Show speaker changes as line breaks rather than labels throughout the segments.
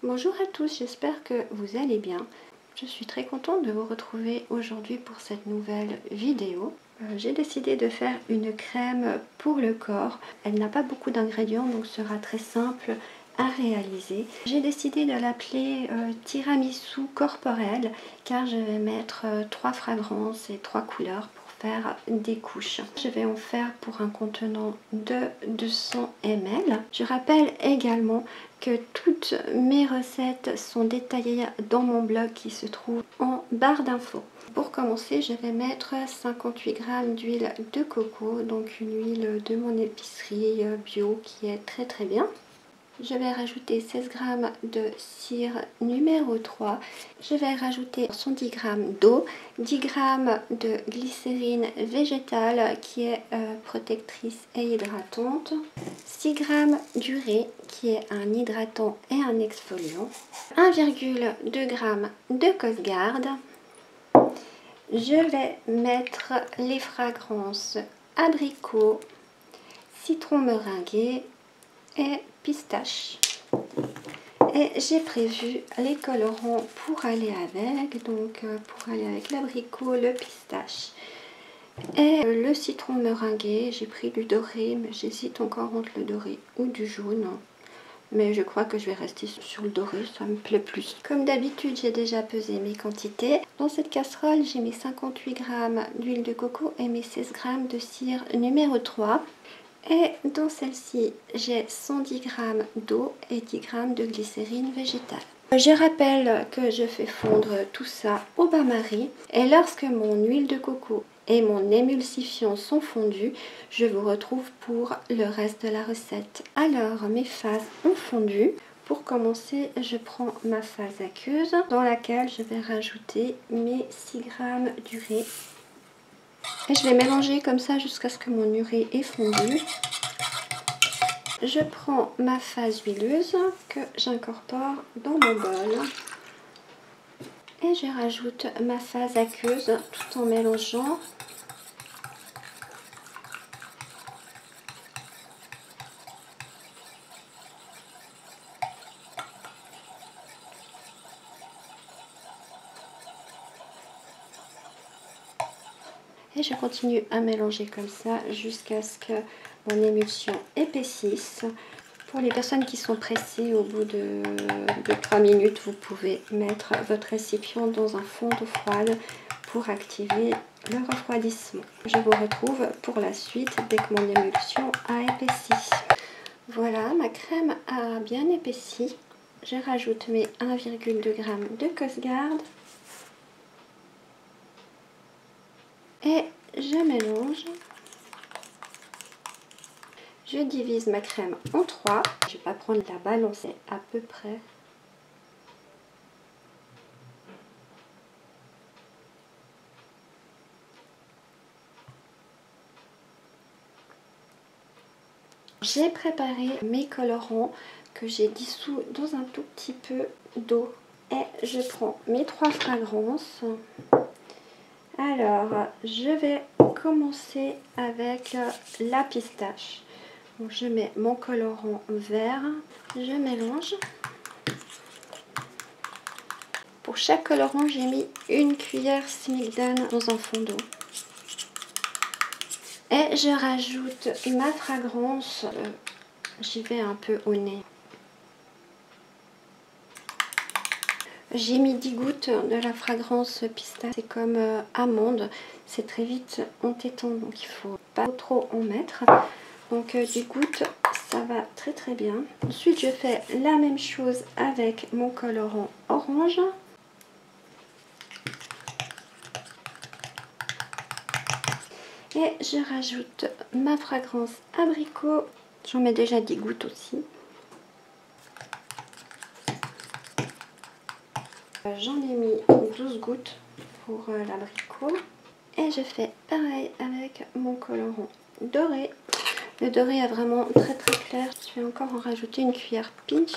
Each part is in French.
Bonjour à tous, j'espère que vous allez bien. Je suis très contente de vous retrouver aujourd'hui pour cette nouvelle vidéo. J'ai décidé de faire une crème pour le corps. Elle n'a pas beaucoup d'ingrédients donc sera très simple à réaliser. J'ai décidé de l'appeler tiramisu corporel car je vais mettre 3 fragrances et 3 couleurs pour faire des couches. Je vais en faire pour un contenant de 200 ml. Je rappelle également que toutes mes recettes sont détaillées dans mon blog qui se trouve en barre d'infos. Pour commencer, je vais mettre 58 g d'huile de coco, donc une huile de mon épicerie bio qui est très bien. Je vais rajouter 16 g de cire numéro 3. Je vais rajouter 110 g d'eau, 10 g de glycérine végétale qui est protectrice et hydratante, 6 g d'urée qui est un hydratant et un exfoliant, 1,2 g de Cosgarde. Je vais mettre les fragrances abricot, citron meringué et pistache. Et j'ai prévu les colorants pour aller avec, donc pour aller avec l'abricot, le pistache et le citron meringué. J'ai pris du doré, mais j'hésite encore entre le doré ou du jaune. Mais je crois que je vais rester sur le doré, ça me plaît plus. Comme d'habitude, j'ai déjà pesé mes quantités. Dans cette casserole, j'ai mis 58 g d'huile de coco et mes 16 g de cire numéro 3. Et dans celle-ci, j'ai 110 g d'eau et 10 g de glycérine végétale. Je rappelle que je fais fondre tout ça au bain-marie. Et lorsque mon huile de coco et mon émulsifiant sont fondus, je vous retrouve pour le reste de la recette. Alors, mes phases ont fondu. Pour commencer, je prends ma phase aqueuse dans laquelle je vais rajouter mes 6 g d'urée. Et je vais mélanger comme ça jusqu'à ce que mon urée est fondue. Je prends ma phase huileuse que j'incorpore dans mon bol. Et je rajoute ma phase aqueuse tout en mélangeant. Et je continue à mélanger comme ça jusqu'à ce que mon émulsion épaississe. Pour les personnes qui sont pressées, au bout de 3 minutes, vous pouvez mettre votre récipient dans un fond d'eau froide pour activer le refroidissement. Je vous retrouve pour la suite dès que mon émulsion a épaissi. Voilà, ma crème a bien épaissi. Je rajoute mes 1,2 g de Cosgarde. Et je mélange. Je divise ma crème en 3. Je ne vais pas prendre la balancer à peu près. J'ai préparé mes colorants que j'ai dissous dans un tout petit peu d'eau. Et je prends mes 3 fragrances. Alors, je vais commencer avec la pistache. Donc, je mets mon colorant vert, je mélange. Pour chaque colorant, j'ai mis une cuillère Smigden dans un fond d'eau. Et je rajoute ma fragrance. J'y vais un peu au nez. J'ai mis 10 gouttes de la fragrance pistache. C'est comme amande. C'est très vite entêtant, donc il ne faut pas trop en mettre. Donc 10 gouttes, ça va très bien. Ensuite, je fais la même chose avec mon colorant orange. Et je rajoute ma fragrance abricot. J'en mets déjà 10 gouttes aussi. J'en ai mis 12 gouttes pour l'abricot. Et je fais pareil avec mon colorant doré. Le doré est vraiment très clair. Je vais encore en rajouter une cuillère pinch.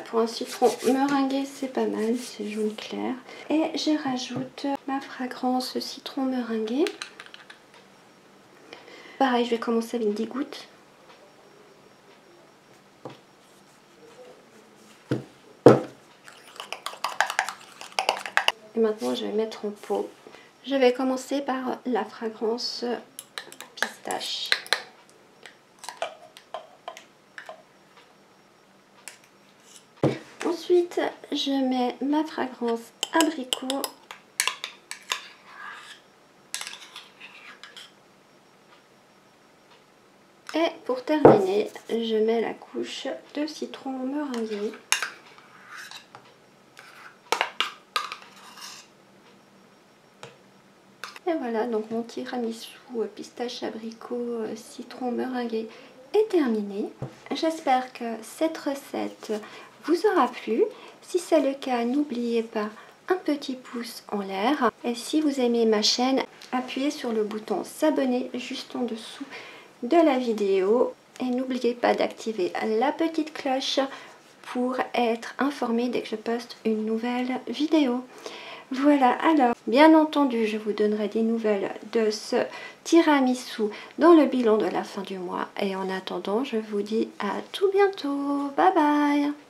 Pour un citron meringué, c'est pas mal, c'est jaune clair. Et je rajoute ma fragrance citron meringué. Pareil, je vais commencer avec 10 gouttes. Et maintenant, je vais mettre en pot. Je vais commencer par la fragrance pistache. Ensuite, je mets ma fragrance abricot. Et pour terminer, je mets la couche de citron meringué. Et voilà, donc mon tiramisu pistache abricot citron meringué est terminé. J'espère que cette recette vous aura plu. Si c'est le cas, n'oubliez pas un petit pouce en l'air. Et si vous aimez ma chaîne, appuyez sur le bouton s'abonner juste en dessous de la vidéo. Et n'oubliez pas d'activer la petite cloche pour être informé dès que je poste une nouvelle vidéo. Voilà, alors, bien entendu, je vous donnerai des nouvelles de ce tiramisu dans le bilan de la fin du mois. Et en attendant, je vous dis à tout bientôt. Bye bye!